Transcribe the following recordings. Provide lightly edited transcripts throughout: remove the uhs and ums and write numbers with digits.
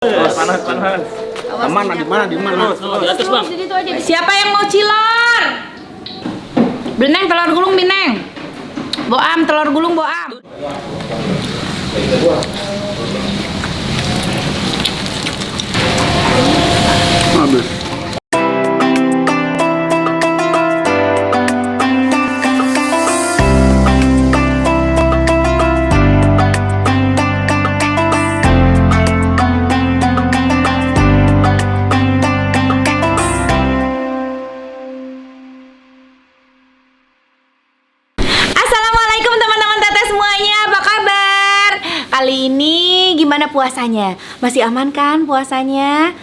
Panas. Aman, di mana? Di atas, Bang. Siapa yang mau cilor? Beneng telur gulung bineng. Boam telur gulung boam. Habis. Assalamualaikum teman-teman teteh semuanya, apa kabar? Kali ini gimana puasanya? Masih aman kan puasanya?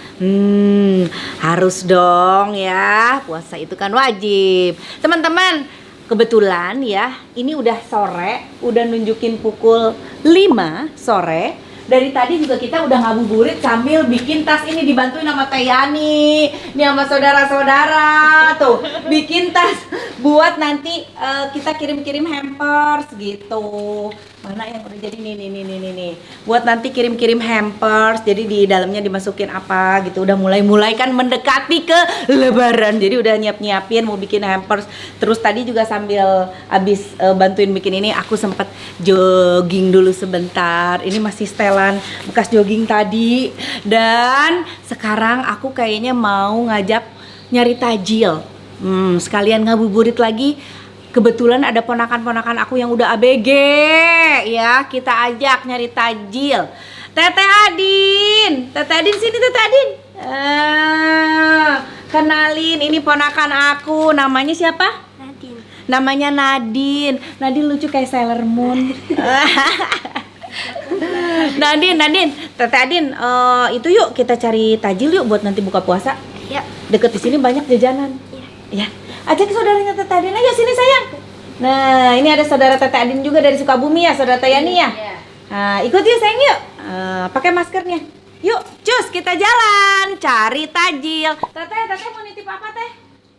Harus dong ya, puasa itu kan wajib. Teman-teman, kebetulan ya, ini udah sore, udah nunjukin pukul 5 sore. Dari tadi juga kita udah ngabuburit sambil bikin tas ini, dibantuin sama Teh Yani. Nih sama saudara-saudara tuh, bikin tas buat nanti kita kirim-kirim hampers gitu. Mana yang udah jadi nih. Buat nanti kirim-kirim hampers. Jadi di dalamnya dimasukin apa gitu. Udah mulai kan mendekati ke lebaran. Jadi udah nyiapin mau bikin hampers. Terus tadi juga sambil abis bantuin bikin ini, aku sempet jogging dulu sebentar. Ini masih setelan bekas jogging tadi. Dan sekarang aku kayaknya mau ngajak nyari tajil. Sekalian ngabuburit lagi. Kebetulan ada ponakan-ponakan aku yang udah ABG ya, kita ajak nyari tajil. Teteh Adin sini Teteh Adin. Kenalin, ini ponakan aku, namanya siapa? Nadine. Namanya Nadine. Nadine lucu kayak Sailor Moon. Nadine, Teteh Adin, itu yuk kita cari tajil yuk buat nanti buka puasa. Ya. Deket di sini banyak jajanan. Ya. Ya, ajak saudaranya Teteh Adin, ayo sini sayang. Nah, ini ada saudara Teteh Adin juga dari Sukabumi ya, saudara Teh Yani ya. Nah, ikut yuk sayang yuk. Pakai maskernya. Yuk, cus kita jalan cari tajil. Teteh mau nitip apa Teh?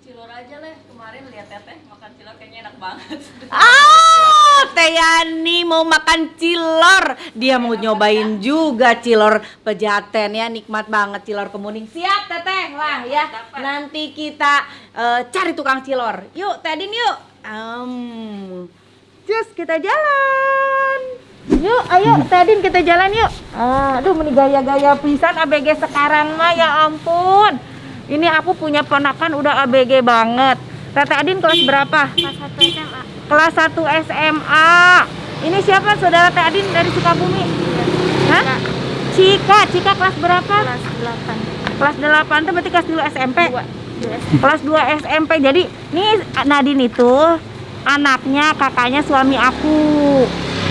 Cilor aja lah. Kemarin lihat Teteh makan cilor kayaknya enak banget. Teh Yani mau makan cilor. Dia mau nyobain juga cilor Pejaten ya, nikmat banget cilor kemuning. Siap Teteh, wah ya. Nanti kita cari tukang cilor. Yuk Teh Adin yuk. Cus kita jalan. Yuk, ayo Teh Adin kita jalan yuk. Aduh, meni gaya-gaya pisan ABG sekarang mah, ya ampun. Ini aku punya ponakan udah ABG banget. Teteh Adin kelas berapa? Kelas 1 SMA. Kelas 1 SMA. Ini siapa saudara Teh Adin dari Sukabumi? Hah? Cika kelas berapa? Kelas 8. Kelas 8 itu berarti kelas 2 SMP. 2. Kelas 2 SMP. Jadi nih Nadine itu anaknya kakaknya suami aku.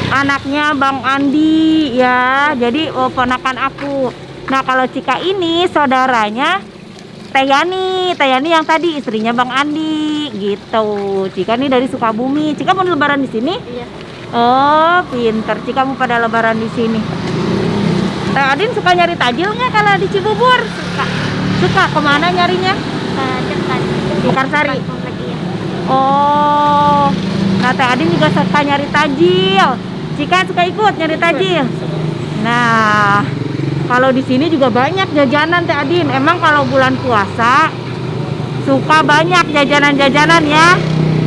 Anaknya Bang Andi ya. Jadi ponakan aku. Nah, kalau Cika ini saudaranya Teh Yani yang tadi istrinya Bang Andi gitu. Cika nih dari Sukabumi. Cika mau lebaran di sini? Iya. Oh, pinter. Cika mau pada lebaran di sini. Teh Adin suka nyari tajil nggak kalau di Cibubur? Suka. Kemana nyarinya? Dekat. Di Karsari. Komplek, iya. Oh, nah Teh Adin juga suka nyari tajil. Cika suka ikut nyari tajil. Nah, kalau di sini juga banyak jajanan Teh Adin. Emang kalau bulan puasa suka banyak jajanan-jajanan ya.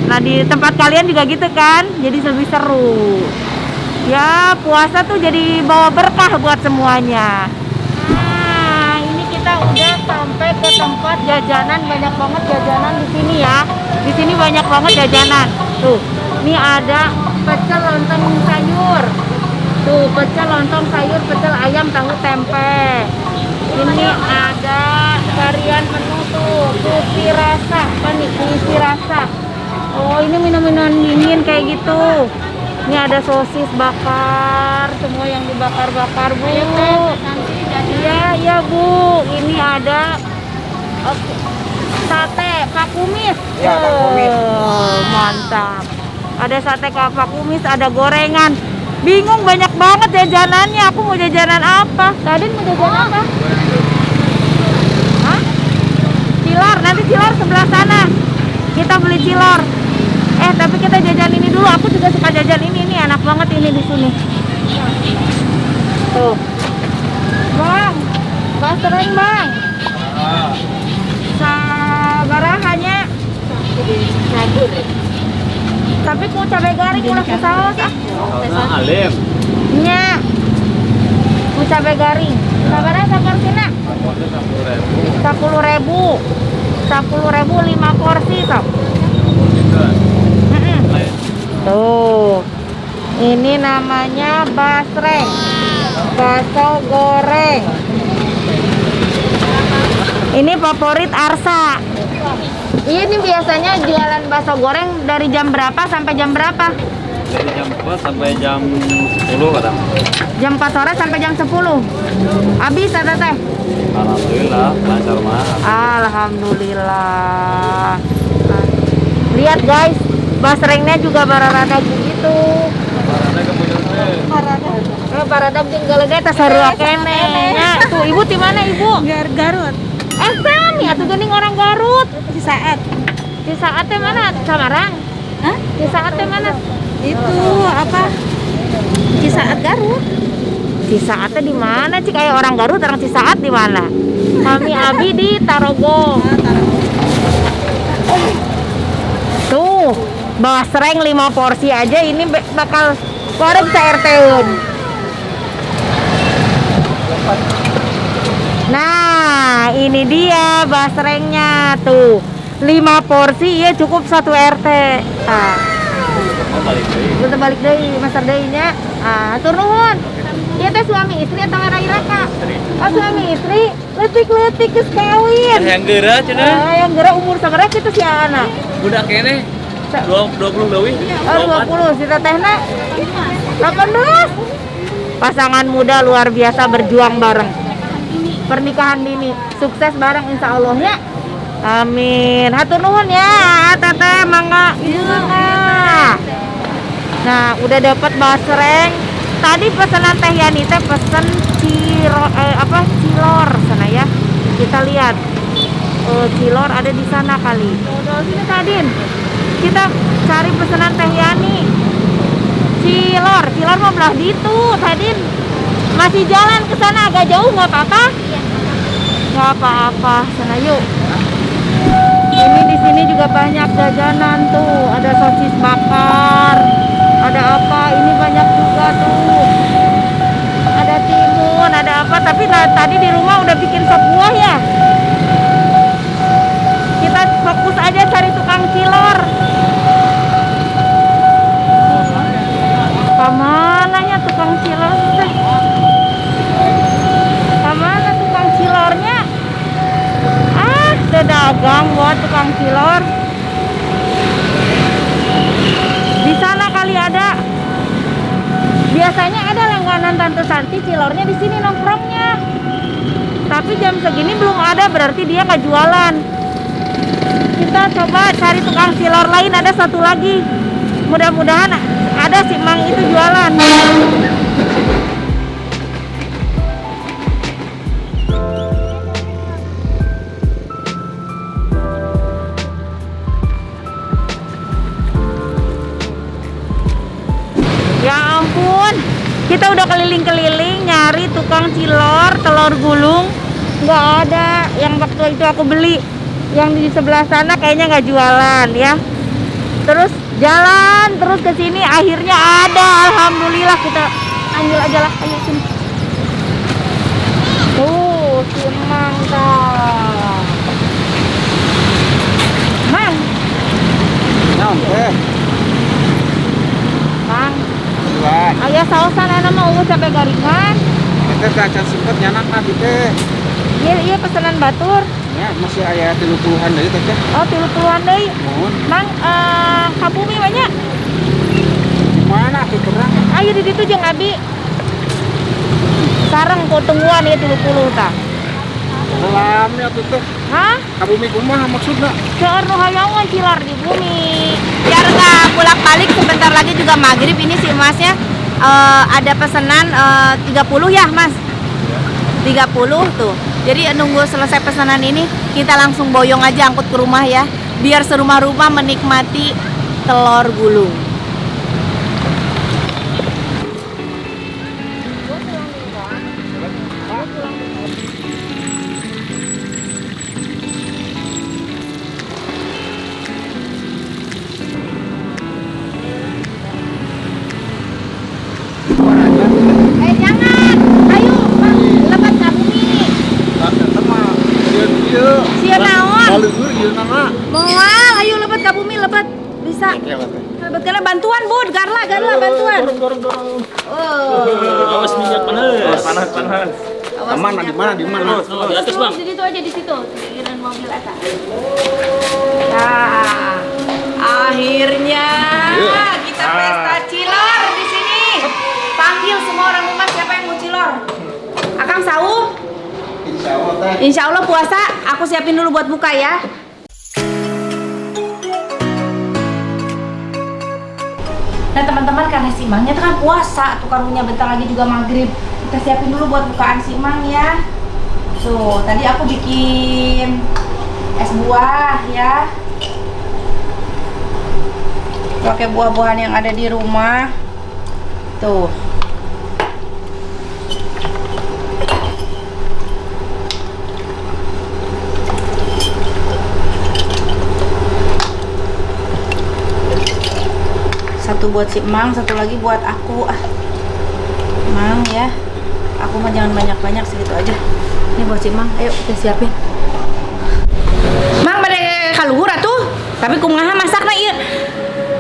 Nah, di tempat kalian juga gitu kan? Jadi lebih seru. Ya, puasa tuh jadi bawa berkah buat semuanya. Nah, ini kita udah sampai ke tempat jajanan. Banyak banget jajanan di sini ya. Di sini banyak banget jajanan. Tuh, ini ada pecel lontong sayur. Tuh, pecel lontong sayur, pecel ayam, tahu tempe. Ini ada varian menu tuh, sushi rasa. Apa nih? Sushi rasa. Oh, ini minum-minuman dingin kayak gitu. Ini ada sosis bakar, semua yang dibakar-bakar, Bu. Iya, Bu. Ini ada sate Pak Kumis. Ya, Pak Kumis. Mantap. Ada sate Pak Kumis, ada gorengan. Bingung, banyak banget jajanannya. Aku mau jajanan apa? Tadi mau jajanan apa? Hah? Cilor, nanti cilor sebelah sana. Kita beli cilor. Tapi kita jajan ini dulu. Aku juga suka jajan ini. Ini enak banget ini di sini. Tuh. Bang, basreng bang. Sabarahannya. Tapi ku cabai garing ulah ku saos ah. Alim. Nya. Ku cabai garing. Sabaraha saporsina? 10.000. 10.000 5 porsi sob. Tuh. Ini namanya basreng. Bakso goreng. Ini favorit Arsa. Ini biasanya jualan bakso goreng dari jam berapa sampai jam berapa? Dari jam 4 sampai jam 10 kadang. Jam 4 sore sampai jam 10. Habis ada teh? Alhamdulillah, lancar mah. Alhamdulillah. Lihat guys, basrengnya juga bararada gitu. Barada kemudian Barada tinggal ge teh sarua kene. Nya, tuh ibu di mana ibu? Garut. Sami atuh geuning orang Garut. Di saat Di saat teh mana? Samarang. Hah? Di saat teh mana? itu apa? Di saat Garut. Cisaat teh di mana? Cik kayak orang Garut, orang Cisaat di mana? Kami Abi di Tarogong. Tuh, basreng 5 porsi aja ini bakal korek bisa RT-un. Nah, ini dia basrengnya tuh. 5 porsi ya cukup 1 RT. Nah, kita balik deui, master deui-nya. Atur nuhun. Ieu teh suami istri atau raka? Oh, suami istri, leutik-leutik geus kawin. yang geura cenah. Yang geura umur sabaraha kitu si anak? Budak kene 20 leuwih. Oh, 20 si tetehna 18. Pasangan muda luar biasa berjuang bareng. Pernikahan dini sukses bareng insya Allah ya. Amin. Hatur nuhun ya, teteh mangga. Nah, udah dapat basreng. Tadi pesanan Teh Yani teh pesen cilor sana ya. Kita lihat. Cilor ada di sana kali. Sini Tadin. Kita cari pesanan Teh Yani. Cilor mah belah ditu, Tadin. Masih jalan ke sana agak jauh nggak apa-apa? Nggak apa-apa, sana yuk. Ini di sini juga banyak jajanan tuh, ada sosis bakar, ada apa? Ini banyak juga tuh. Ada timun, ada apa? Tapi tadi di rumah udah bikin sop buah ya. Kita fokus aja cari tukang cilor. Kamananya tukang cilor teh? Kamana tukang cilornya? Ada dagang buat tukang cilor. Di sana kali ada. Biasanya ada langganan Tante Santi cilornya di sini nongkrongnya. Tapi jam segini belum ada, berarti dia nggak jualan. Kita coba cari tukang cilor lain, ada satu lagi. Mudah-mudahan ada si Mang itu jualan. Ya ampun, kita udah keliling-keliling nyari tukang cilor, telur gulung, nggak ada. Yang waktu itu aku beli, yang di sebelah sana kayaknya nggak jualan ya. Terus jalan terus ke sini, akhirnya ada. Alhamdulillah, kita ambil aja lah. Ayo sini. Tuh, si Mang tah. Mang. Mang. Tuan, Aya sausan ana mah ungu cabai garingan. kita kaca sempet nyanak nabi teh. Iya pesanan batur. Ya, masih aya 30-an deui teh. Oh, 30-an deui. Mohon. Mang kabumi banyak. Mana atuh terang? Ayo di ditu jeung abi. Sareng ku tungguan ieu 30 tah. Dalamnya atuh teh. Hah? Kabumi kumaha maksudna? Seueur nu hayangan cilar di bumi. Biar nggak bolak-balik, sebentar lagi juga maghrib. Ini si Masnya ada pesanan 30 ya Mas? 30 tuh. Jadi nunggu selesai pesanan ini kita langsung boyong aja angkut ke rumah ya. Biar serumah-rumah menikmati telur gulung. Garula bantuan. Oh. Awas minyak panas. Panas. Awas Mana di mana? Di atas bang. Di situ aja di situ. Pinggiran mobil atas. Nah, akhirnya kita pesta cilor di sini. Panggil semua orang rumah siapa yang mau cilor. Akang Saum. Insya Allah puasa. Aku siapin dulu buat buka ya. Nah teman-teman, karena si Mangnya itu kan puasa, tuh karunya bentar lagi juga maghrib. Kita siapin dulu buat bukaan si Mang ya. Tuh, tadi aku bikin es buah ya. Pakai buah-buahan yang ada di rumah. Tuh. Satu buat si Mang, satu lagi buat aku. Mang ya. Aku mah jangan banyak-banyak, segitu aja. Ini buat si Mang. Ayo kita siapin. Mang pada kaluhur atuh. Tapi kumaha masakna ieu.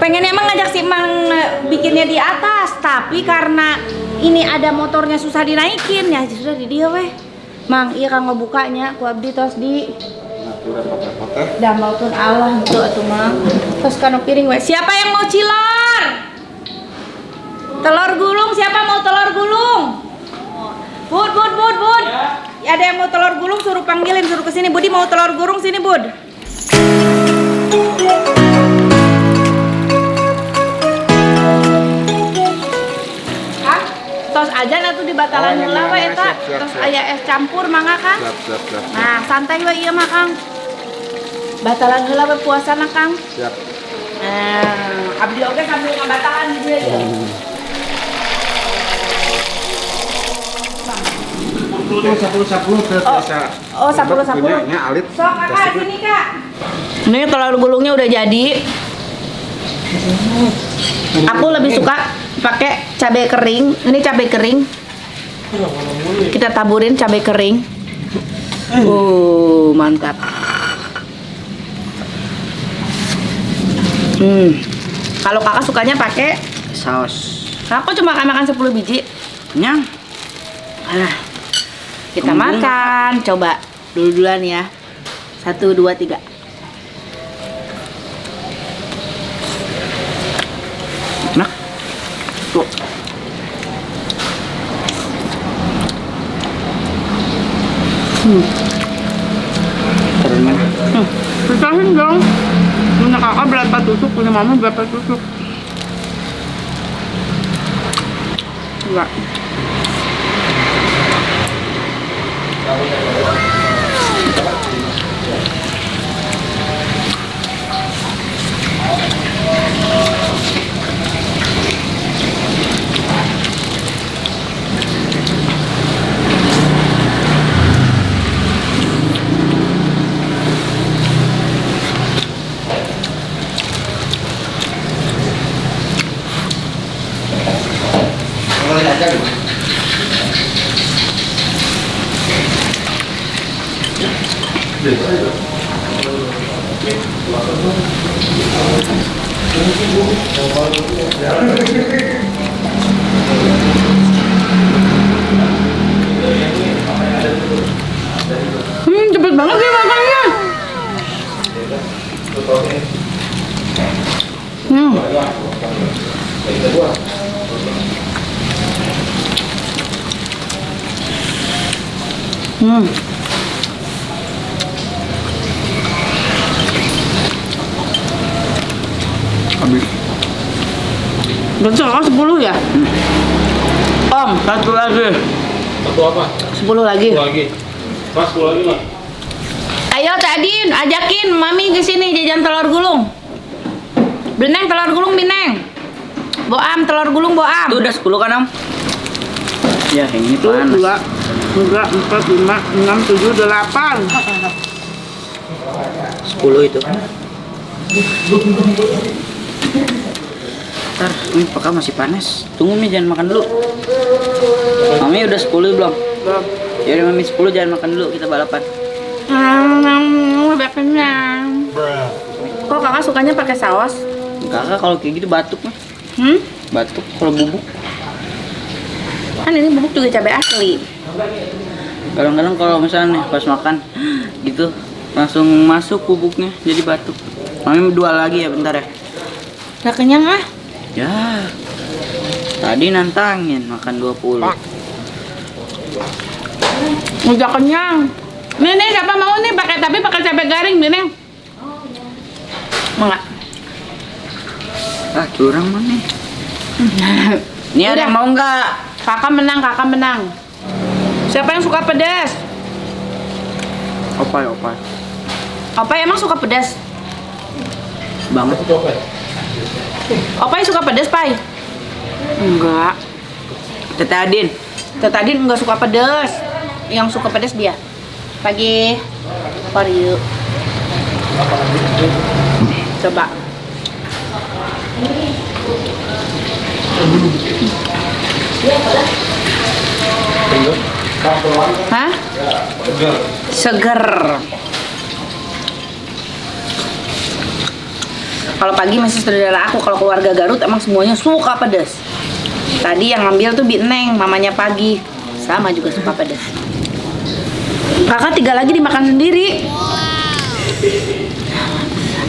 Pengennya emang ngajak si Mang bikinnya di atas, tapi karena ini ada motornya susah dinaikin ya sudah di dia weh. Mang, iya kang ngebukanya ku abdi tos di Damalkeun Allah itu atuh Mang. Tos kana piring weh. Siapa yang mau cilor? Telur gulung, siapa mau telur gulung? Bud. Ada yang mau telur gulung suruh panggilin, suruh kesini. Budi mau telur gulung sini Bud. Kang, tos aja atuh di batalan heula we eta. Tos aya es campur mangga Kang. Siap. Nah, santai we ieu mah Kang. Batalan heula we puasana Kang. Siap. Abdi oge sambil ngabatalan di dieu ya. Sepuluh terbiasa. Oh, 10. Ini alit. Sok Kakak sini Kak. Ini telur gulungnya udah jadi. Aku lebih suka pakai cabai kering. Ini cabai kering. Kita taburin cabai kering. Mantap. Kalau Kakak sukanya pakai Saus. aku cuma makan 10 biji. Nyang. Kita makan, coba duluan ya. 1, 2, 3. Enak. Tuh. Pisahin dong. Punya kakak berapa tusuk, punya mama berapa tusuk? Enggak. Cepet banget ya makannya. Habis. Berarti 10 ya? Om, Satu lagi. Satu apa? 10 lagi. Pas 10 lagi mah. Ayo Tadin, ajakin Mami ke sini jajan telur gulung. Beneng telur gulung Beneng. Boam telur gulung Boam. Itu udah 10 kan, Om? Ya, yang ini panas. 2, 3, 4, 5, 6, 7, 8. 10 itu. Ntar, ini apakah masih panas? Tunggu Mi, jangan makan dulu. Mami udah 10 belum? Belum. Jadi Mami 10 jangan makan dulu, kita balapan. Udah kenyang. Kok kakak sukanya pakai saus? Kakak kalau kayak gitu batuk mah. Batuk kalau bubuk. Kan ini bubuk juga cabai asli. Kadang-kadang kalau misalnya nih pas makan gitu langsung masuk bubuknya jadi batuk. Mami 2 lagi ya bentar ya. Udah kenyang ah? Ya. Tadi nantangin makan 20. Udah kenyang. Nih siapa mau nih tapi pakai cabai garing nih. Mau nggak? Ah, curang mana? Ini ada yang mau nggak? Kakak menang. Siapa yang suka pedas? Opai. Opai emang suka pedas? Banget. Opai suka pedas, Pai? Enggak. Teteh Adin. Tadi enggak suka pedas. Yang suka pedas dia. Pagi. For you. Coba. Hah? Seger. Kalau pagi masih saudara aku, kalau keluarga Garut emang semuanya suka pedas. Tadi yang ngambil tuh Bi Neng, mamanya Pagi. Sama juga suka pedas. Kakak 3 lagi dimakan sendiri.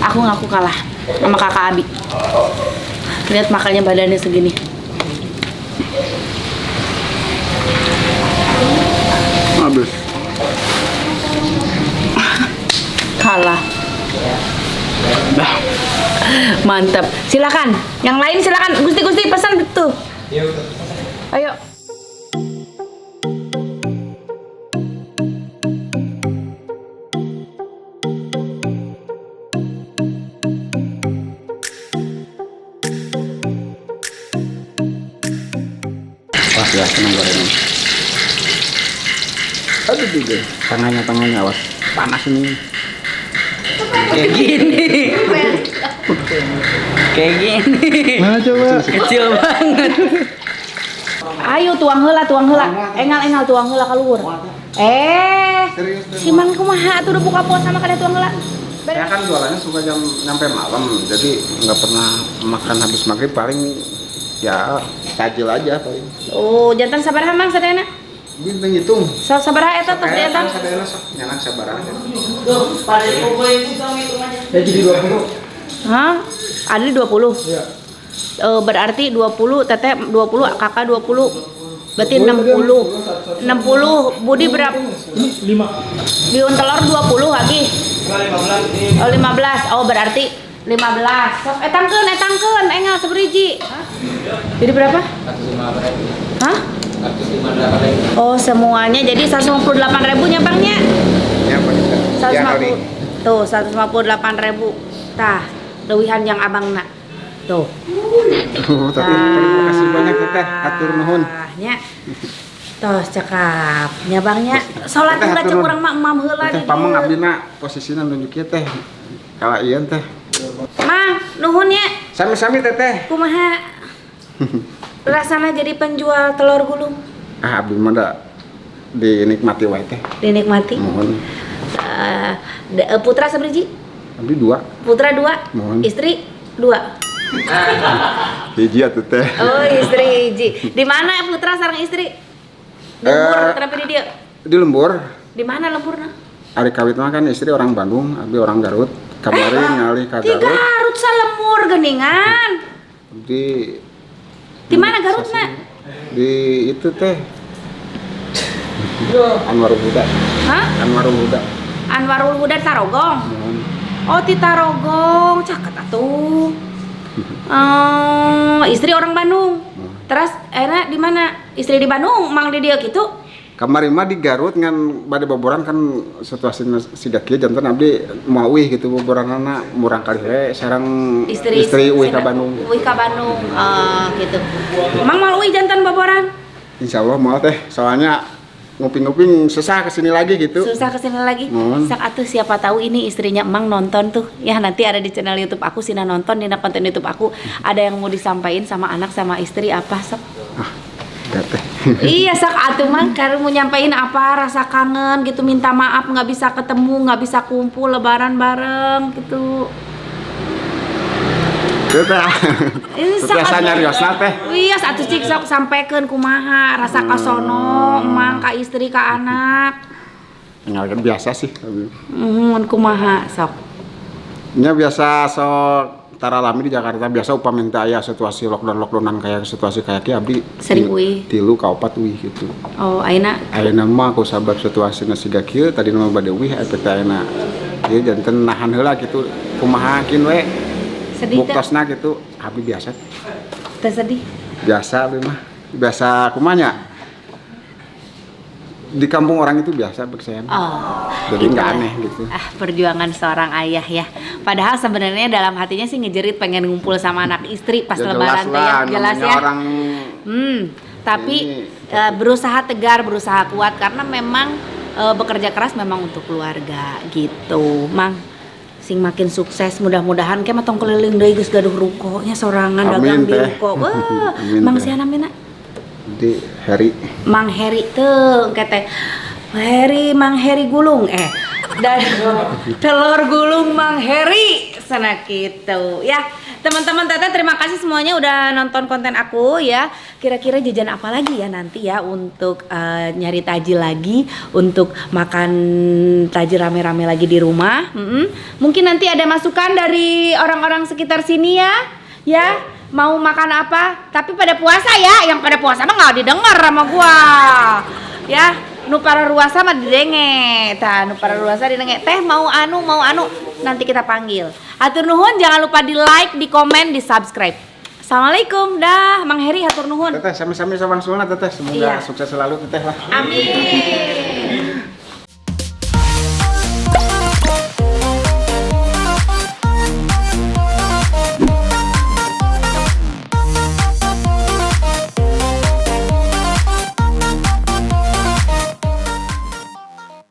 Aku ngaku kalah sama kakak Abi. Lihat makannya badannya segini. Habis. Kalah. Mantap. Silakan. Yang lain silakan. Gusti pesan tuh. Ayo. Wah, ya senang gorengan. Aduh juga. Tangannya awas. Panas ini. Kayak gini. Mana coba? Kecil banget. Ayo tuang heula. Engal tuang heula keluar. Si Mang kumaha tuh udah buka puasa sama kada tuang heula. Saya kan jualannya suka jam nyampe malam, jadi nggak pernah makan habis maghrib, paling ya tajil aja paling. Oh, jantan sabaraha Mang sadayana? Bintang hitung. Sabaraha eta tos eta? Sadayana sok nyanak sabar aja. Hah? Ada 20? Iya. Berarti 20, teteh 20, kakak 20. Berarti 60. 60, Budi berapa? 5. Biun telur 20 lagi. 15. Oh 15. Oh berarti 15. Sok etangkeun engal seberiji. Jadi berapa? 158.000. Hah? 158.000. Oh semuanya jadi 158.000 nya Bangnya. Ya Pak. 150. Tuh 158.000. Tah, lewihan yang abangna. Tuh. Tapi terima kasih banyak Teh, hatur nuhun. Nya. Tos cakap. Nya Bangnya. Salat heula cek urang mah emam heula Teh pamang abdina posisina nunjuk ieu Teh. Kala ieu Teh. Mang, nuhun ya. Sami-sami Teteh. Kumaha? Rasana jadi penjual telur gulung. Ah abdi mah da dinikmati wae Teh. Dinikmati. Mohon. Putra sabriji? Abdi 2. Putra 2. Mohon. Istri 2. Hiji atuh Teh. Oh, istri hiji. Di mana putra sareng istri? Di lembur, terapi di dia. Di lembur. Di mana lemburna? Ari kawit mah kan istri orang Bandung, abdi orang Garut. Kemarin ngalih ka Di Garut. Garut salembur geningan. Di mana Garutna? Di itu Teh. Anwarul Huda. Hah? Anwarul Huda. Anwarul Huda Tarogong. Mohon. Oh, di Tarogong, caket atuh. Oh, istri orang Bandung. Terus era di mana? Istri di Bandung, mang di dia gitu. Kamari mah di Garut ngan bade boboran kan situasina siga kieu janten abdi moal euih gitu boboranana murang kali we sareng istri euih ka Bandung. Euih ka Bandung. Gitu. Mang moal euih janten boboran. Insyaallah moal Teh, soalnya nguping-nguping susah kesini lagi gitu. Susah kesini lagi. Mohon. Sak atuh siapa tahu ini istrinya Emang nonton tuh. Ya nanti ada di channel YouTube aku Sina nonton di konten YouTube aku. Ada yang mau disampaikan sama anak sama istri apa sok? Ya Teh. Iya sak atuh Mang karena mau nyampein apa rasa kangen gitu, minta maaf nggak bisa ketemu, nggak bisa kumpul lebaran bareng gitu. Teu teh. Ini Biasa nyariosna teh. Wios atuh cik sok sampekeun kumaha rasa kasono emang ka istri ka anak. Ngalkan biasa sih. Kumaha sok. Nya biasa sok taralami di Jakarta biasa upami teh aya situasi lockdownan kayak situasi kayak kieu abdi Sering uih. 3 ka 4 uih gitu. Oh, ayeuna Ayeuna mah ku sabab situasina siga kieu tadi mah bade uih eta teh ayeuna ieu janten nahan heula gitu kumaha kin we sedih teh. buktosna gitu abdi biasa Teu sedih. biasa abdi mah biasa kumanya di kampung orang itu biasa berkesan. Oh, Jadi nggak itulah. aneh gitu. Perjuangan seorang ayah ya. Padahal sebenarnya dalam hatinya sih ngejerit pengen ngumpul sama anak istri pas Ya, lebaran jelas teh ya, lah, jelas namanya ya. orang Tapi ini. berusaha tegar, berusaha kuat karena memang bekerja keras memang untuk keluarga gitu, Mang. Sing makin sukses mudah-mudahan kayak matong keliling deui geus gaduh rukonya sorangan dagang Amin, di teh. ruko. Wah, Amin, Mang teh. siapa namanya? Di Heri. Mang Heri tuh kata Mang Heri gulung dan telur gulung Mang Heri sana gitu ya. Teman-teman Teteh terima kasih semuanya udah nonton konten aku ya. Kira-kira jajan apa lagi ya nanti ya untuk nyari tajil lagi, untuk makan tajil rame-rame lagi di rumah. Mungkin nanti ada masukan dari orang-orang sekitar sini ya. Mau makan apa? Tapi pada puasa ya. Yang pada puasa mah nggak didengar sama gua. Ya, nu para ruasa mah didenge. Tah, nu para ruasa didenge. Teh mau anu. Nanti kita panggil. Hatur nuhun, jangan lupa di like, di komen, di subscribe. Assalamualaikum, dah, Mang Heri hatur nuhun. Teteh, sami-sami sawan sunat teteh. Semoga Iya. sukses selalu teteh lah. Amin.